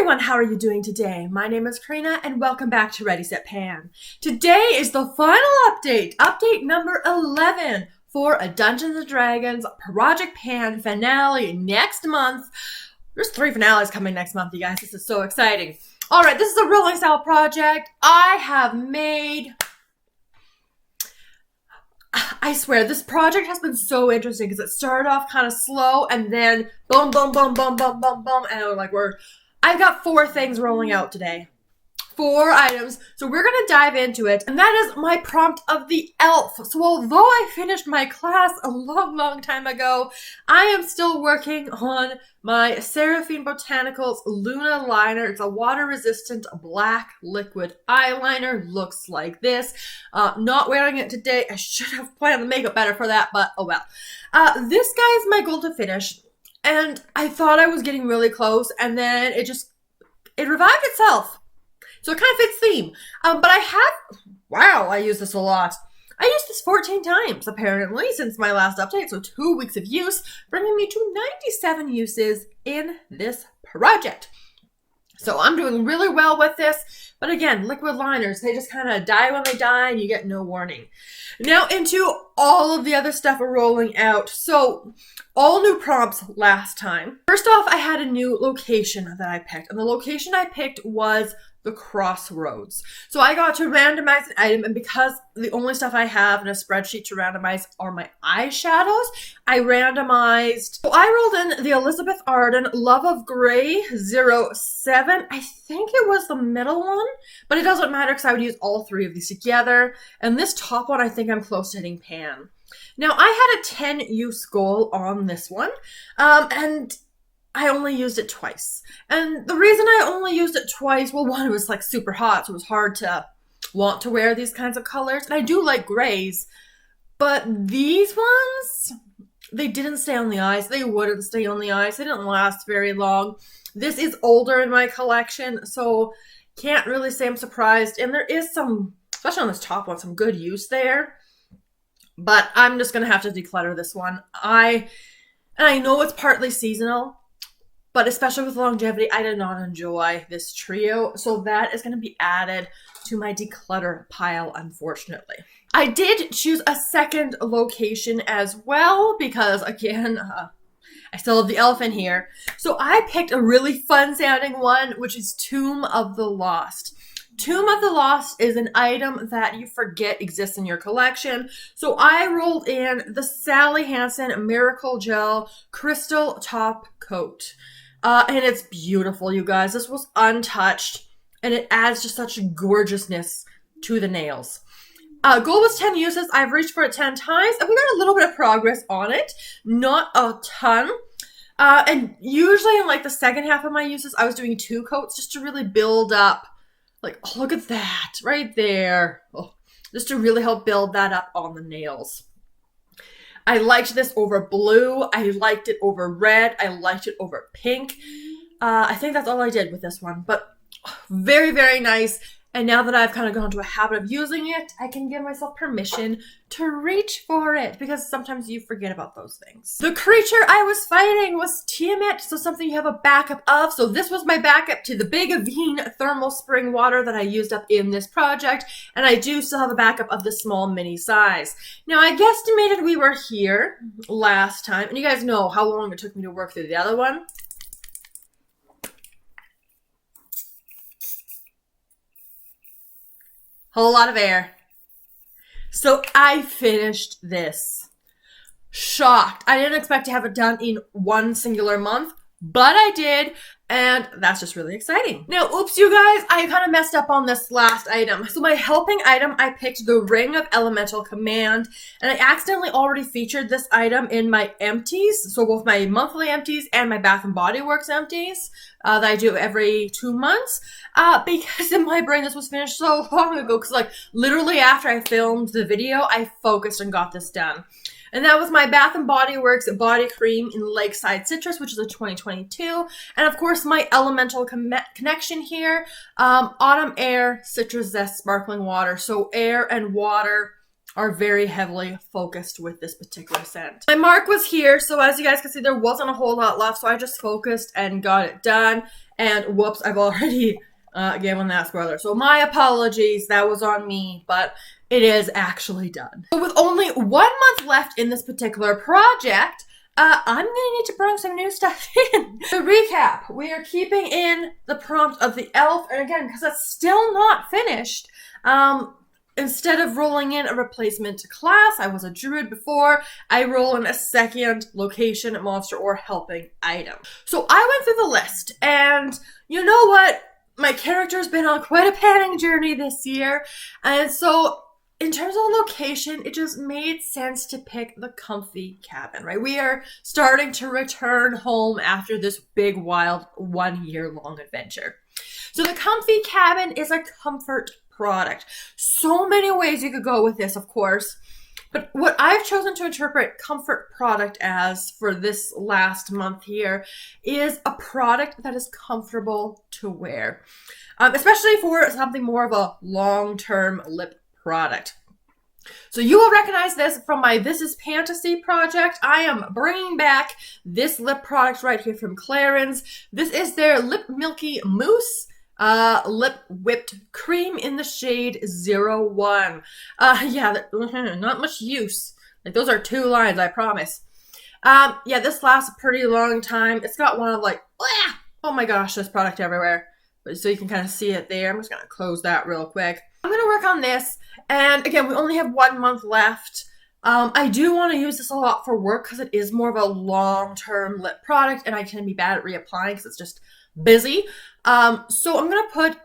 everyone, how are you doing today? My name is Karina and welcome back to Ready Set Pan. Today is the final update, update number 11 for a Dungeons & Dragons Project Pan finale next month. There's 3 finales coming next month, you guys. This is so exciting. Alright, this is a rolling style project. I swear, this project has been so interesting because it started off kind of slow and then boom, boom, boom, boom, boom, boom, boom, and I've got 4 things rolling out today. 4 items, so we're gonna dive into it, and that is my prompt of the elf. So although I finished my class a long time ago, I am still working on my Seraphine Botanicals Luna liner. It's a water-resistant black liquid eyeliner. Looks like this. Not wearing it today. I should have planned the makeup better for that, but oh well. This guy is my goal to finish, and I thought I was getting really close, and then it revived itself. So it kind of fits theme. But I use this a lot. I used this 14 times, apparently, since my last update. So 2 weeks of use, bringing me to 97 uses in this project. So I'm doing really well with this. But again, liquid liners, they just kind of die when they die and you get no warning. Now into all of the other stuff we're rolling out. So all new prompts last time. First off, I had a new location that I picked. And the location I picked was the Crossroads. So I got to randomize an item, and because the only stuff I have in a spreadsheet to randomize are my eyeshadows, I randomized. So I rolled in the Elizabeth Arden Love of Grey 07. I think it was the middle one, but it doesn't matter because I would use all 3 of these together. And this top one, I think I'm close to hitting pan. Now I had a 10 use goal on this one, and I only used it twice. And the reason I only used it twice, well, one, it was like super hot, so it was hard to want to wear these kinds of colors. And I do like grays, but these ones, they didn't stay on the eyes. They wouldn't stay on the eyes. They didn't last very long. This is older in my collection, so can't really say I'm surprised. And there is some, especially on this top one, some good use there. But I'm just going to have to declutter this one. I know it's partly seasonal, but especially with longevity, I did not enjoy this trio. So that is going to be added to my declutter pile, unfortunately. I did choose a second location as well because, again, I still have the elf in here. So I picked a really fun sounding one, which is Tomb of the Lost. Tomb of the Lost is an item that you forget exists in your collection. So I rolled in the Sally Hansen Miracle Gel Crystal Top Coat. And it's beautiful, you guys. This was untouched, and it adds just such gorgeousness to the nails. Goal was 10 uses. I've reached for it 10 times, and we got a little bit of progress on it. Not a ton. And usually in like the second half of my uses, I was doing 2 coats just to really build up. Like, oh, look at that right there. Oh, just to really help build that up on the nails. I liked this over blue. I liked it over red. I liked it over pink. I think that's all I did with this one. But very, very nice. And now that I've kind of gone to a habit of using it, I can give myself permission to reach for it because sometimes you forget about those things. The creature I was fighting was Tiamat, so something you have a backup of. So this was my backup to the big Avene thermal spring water that I used up in this project, and I do still have a backup of the small mini size. Now I guesstimated we were here last time, and you guys know how long it took me to work through the other one. Whole lot of air. So I finished this. Shocked. I didn't expect to have it done in one singular month, but I did, and that's just really exciting. Now, oops, you guys, I kind of messed up on this last item. So my helping item, I picked the Ring of Elemental Command, and I accidentally already featured this item in my empties, so both my monthly empties and my Bath & Body Works empties that I do every 2 months, because in my brain this was finished so long ago, because like literally after I filmed the video, I focused and got this done. And that was my Bath & Body Works body cream in Lakeside Citrus, which is a 2022. And of course, my elemental connection here, Autumn Air Citrus Zest Sparkling Water. So air and water are very heavily focused with this particular scent. My mark was here, so as you guys can see, there wasn't a whole lot left, so I just focused and got it done. And whoops, I've already given that spoiler. So my apologies, that was on me, but it is actually done. So with only 1 month left in this particular project, I'm gonna need to bring some new stuff in. To recap, we are keeping in the prompt of the elf, and again, because it's still not finished, instead of rolling in a replacement class, I was a druid before, I roll in a second location, monster, or helping item. So I went through the list, and you know what? My character's been on quite a panning journey this year, and so in terms of location, it just made sense to pick the comfy cabin, right? We are starting to return home after this big, wild, 1 year long adventure. So the comfy cabin is a comfort product. So many ways you could go with this, of course. But what I've chosen to interpret comfort product as for this last month here is a product that is comfortable to wear, especially for something more of a long-term lip product. So you will recognize this from my This Is Fantasy project. I am bringing back this lip product right here from Clarins. This is their Lip Milky Mousse lip whipped cream in the shade 01. Yeah, not much use. Like, those are 2 lines, I promise. Yeah, this lasts a pretty long time. It's got one of like, oh my gosh, there's product everywhere. So you can kind of see it there. I'm just going to close that real quick. I'm going to work on this. And again, we only have 1 month left. I do want to use this a lot for work because it is more of a long-term lip product, and I can be bad at reapplying because it's just busy. So I'm going to put,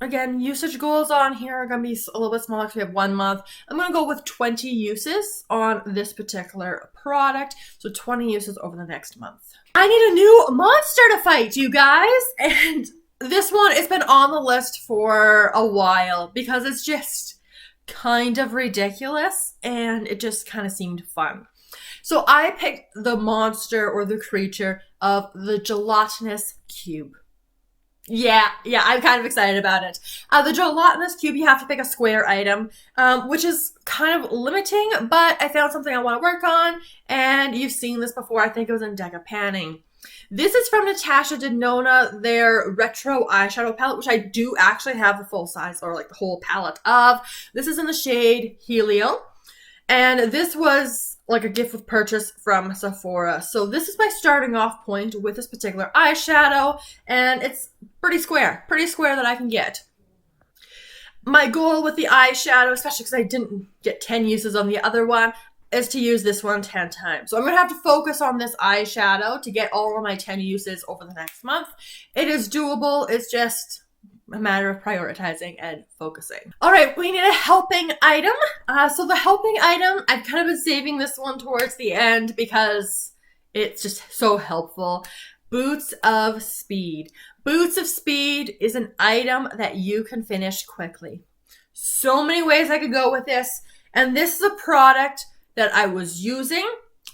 again, usage goals on here are going to be a little bit smaller because we have 1 month. I'm going to go with 20 uses on this particular product. So 20 uses over the next month. I need a new monster to fight, you guys. And this one, it's been on the list for a while because it's just kind of ridiculous and it just kind of seemed fun. So I picked the monster or the creature of the Gelatinous cube. Yeah, I'm kind of excited about it. The Gelatinous cube, you have to pick a square item, which is kind of limiting, but I found something I want to work on, and you've seen this before. I think it was in Deca Panning. This is from Natasha Denona, their retro eyeshadow palette, which I do actually have the full size or like the whole palette of. This is in the shade Helio, and this was like a gift with purchase from Sephora. So this is my starting off point with this particular eyeshadow, and it's pretty square that I can get. My goal with the eyeshadow, especially because I didn't get 10 uses on the other one, is to use this one 10 times. So I'm going to have to focus on this eyeshadow to get all of my 10 uses over the next month. It is doable. It's just a matter of prioritizing and focusing. All right, we need a helping item. So the helping item, I've kind of been saving this one towards the end because it's just so helpful. Boots of Speed. Boots of Speed is an item that you can finish quickly. So many ways I could go with this. And this is a product that I was using.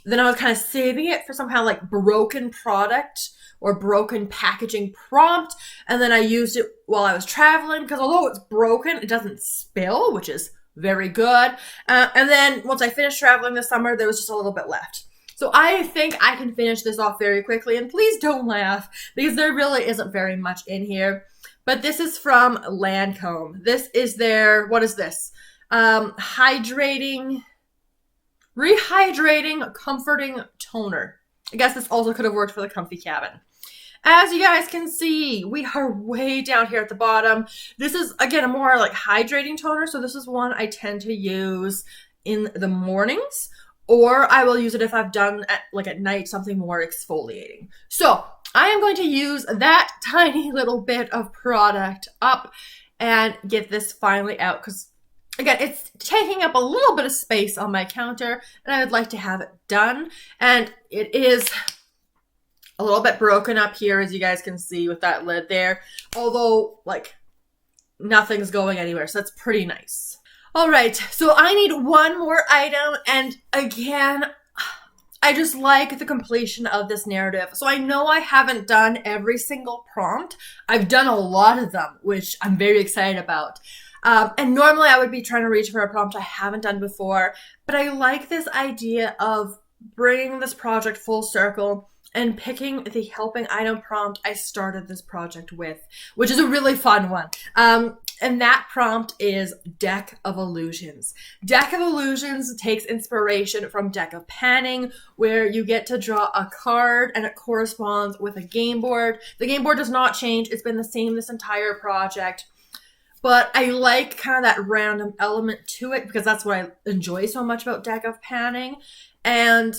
Then I was kind of saving it for some kind of like broken product or broken packaging prompt. And then I used it while I was traveling because although it's broken, it doesn't spill, which is very good. And then once I finished traveling this summer, there was just a little bit left. So I think I can finish this off very quickly. And please don't laugh because there really isn't very much in here. But this is from Lancome. This is their, what is this? Re-Hydrating Comforting Toner. I guess this also could have worked for the comfy cabin. As you guys can see, we are way down here at the bottom. This is, again, a more like hydrating toner. So this is one I tend to use in the mornings, or I will use it if I've done at night something more exfoliating. So I am going to use that tiny little bit of product up and get this finally out because again, it's taking up a little bit of space on my counter, and I would like to have it done. And it is a little bit broken up here, as you guys can see with that lid there. Although, like, nothing's going anywhere, so that's pretty nice. All right, so I need one more item, and again, I just like the completion of this narrative. So I know I haven't done every single prompt. I've done a lot of them, which I'm very excited about. And normally I would be trying to reach for a prompt I haven't done before, but I like this idea of bringing this project full circle and picking the helping item prompt I started this project with, which is a really fun one. And that prompt is Deck of Illusions. Deck of Illusions takes inspiration from Deck of Panning, where you get to draw a card and it corresponds with a game board. The game board does not change. It's been the same this entire project. But I like kind of that random element to it because that's what I enjoy so much about Deck of Panning. And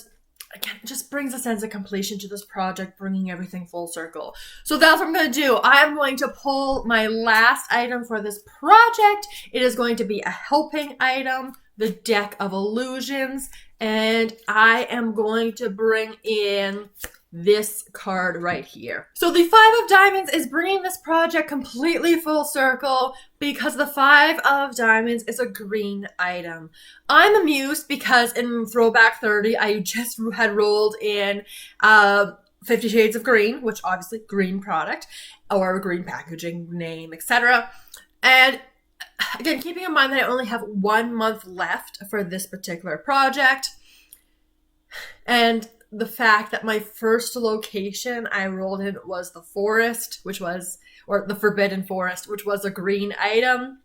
again, it just brings a sense of completion to this project, bringing everything full circle. So that's what I'm going to do. I'm going to pull my last item for this project. It is going to be a helping item, the Deck of Illusions, and I am going to bring in this card right here. So the 5 of Diamonds is bringing this project completely full circle because the 5 of Diamonds is a green item. I'm amused because in Throwback 30, I just had rolled in 50 Shades of Green, which obviously green product or green packaging, name, etc. And again, keeping in mind that I only have 1 month left for this particular project, and the fact that my first location I rolled in was the forest, or the Forbidden Forest, which was a green item.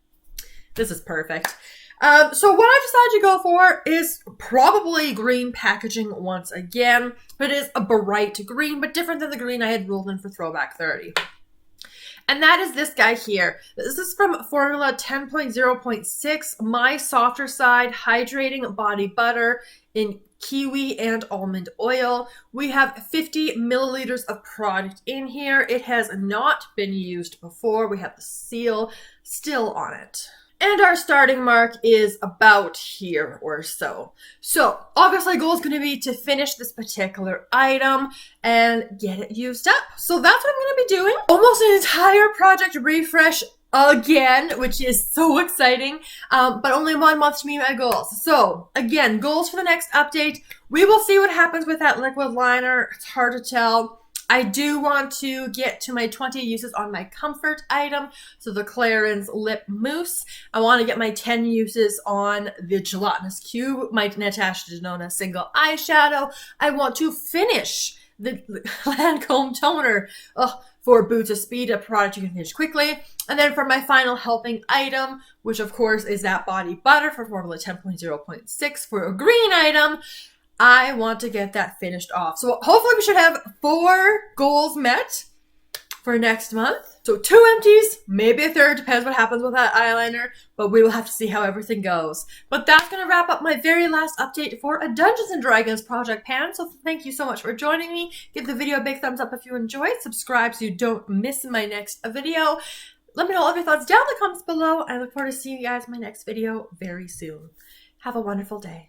This is perfect. So what I decided to go for is probably green packaging once again, but it is a bright green, but different than the green I had rolled in for Throwback 30. And that is this guy here. This is from Formula 10.0.6, My Softer Side Hydrating Body Butter in Kiwi and Almond Oil. We have 50 milliliters of product in here. It has not been used before. We have the seal still on it. And our starting mark is about here or so. So obviously goal is going to be to finish this particular item and get it used up. So that's what I'm going to be doing. Almost an entire project refresh again, which is so exciting, but only 1 month to meet my goals. So again, goals for the next update. We will see what happens with that liquid liner. It's hard to tell. I do want to get to my 20 uses on my comfort item, so the Clarins Lip Mousse. I want to get my 10 uses on the Gelatinous Cube, my Natasha Denona single eyeshadow. I want to finish the Lancome toner for Boots of Speed, a product you can finish quickly. And then for my final helping item, which of course is that body butter for Formula 10.0.6 for a green item, I want to get that finished off. So hopefully we should have 4 goals met for next month. So 2 empties, maybe a third, depends what happens with that eyeliner, but we will have to see how everything goes. But that's going to wrap up my very last update for a Dungeons & Dragons project pan. So thank you so much for joining me. Give the video a big thumbs up if you enjoyed. Subscribe so you don't miss my next video. Let me know all of your thoughts down in the comments below. I look forward to seeing you guys in my next video very soon. Have a wonderful day.